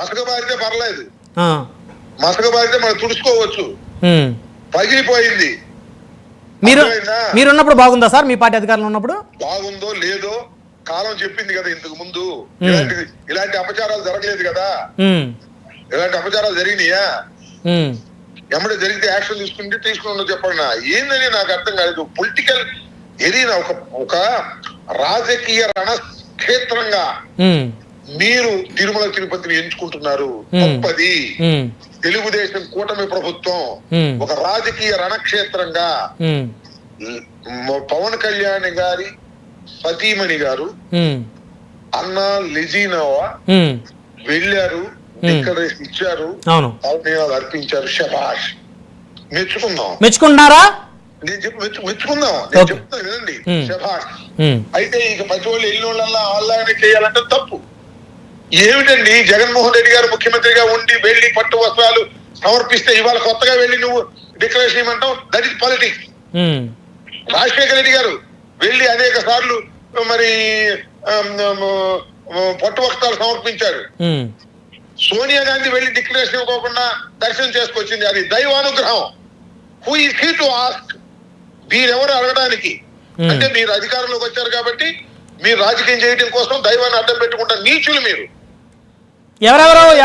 మసక బారితే పర్లేదు, మసక బారితే మనం తుడుచుకోవచ్చు. పగిలిపోయింది. మీరున్నప్పుడు బాగుందా సార్? మీ పార్టీ అధికారంలో ఉన్నప్పుడు బాగుందో లేదో కాలం చెప్పింది కదా. ఇంతకు ముందు ఇలాంటి అపచారాలు జరగలేదు కదా. ఇలాంటి అపచారాలు జరిగినాయా? ఎమ్మడే జరిగితే యాక్షన్ తీసుకుని చెప్పండి. ఏందని నాకు అర్థం కాలేదు. పొలిటికల్ ఏదైనా ఒక రాజకీయ రణక్షేత్రంగా మీరు తిరుమల తిరుపతిని ఎంచుకుంటున్నారు. తప్పది. తెలుగుదేశం కూటమి ప్రభుత్వం ఒక రాజకీయ రణక్షేత్రంగా పవన్ కళ్యాణ్ గారి సతీమణి గారు అన్నా లెజినోవా వెళ్ళారు, డిక్లరేషన్ ఇచ్చారు, అవనీయాలు అర్పించారు. శభాష్, మెచ్చుకుంటున్నారా? మెచ్చుకుందాం. నేను చెప్తాను వినండి. శభాష్. అయితే ఇక ప్రతి వాళ్ళు వెళ్ళిన వాళ్ళల్లా ఆన్లైన్ చేయాలంటే తప్పు. ఏమిటండి, జగన్మోహన్ రెడ్డి గారు ముఖ్యమంత్రిగా ఉండి వెళ్లి పట్టు వస్త్రాలు సమర్పిస్తే ఇవాళ కొత్తగా వెళ్ళి నువ్వు డిక్లరేషన్ ఇవ్వమంటావు? That is politics. Rajasekhara Reddy గారు వెళ్ళి అనేక సార్లు మరి పట్టు వస్త్రాలు సమర్పించారు. సోనియా గాంధీ వెళ్ళి డిక్లరేషన్ ఇవ్వకుండా దర్శనం చేసుకొచ్చింది. అది దైవానుగ్రహం. Who is he to ask? మీరెవరు అడగడానికి? అంటే మీరు అధికారంలోకి వచ్చారు కాబట్టి మీరు రాజకీయం చేయడం కోసం దైవాన్ని అడ్డం పెట్టుకుంటారు. నీచులు మీరు. ఎవరెవరో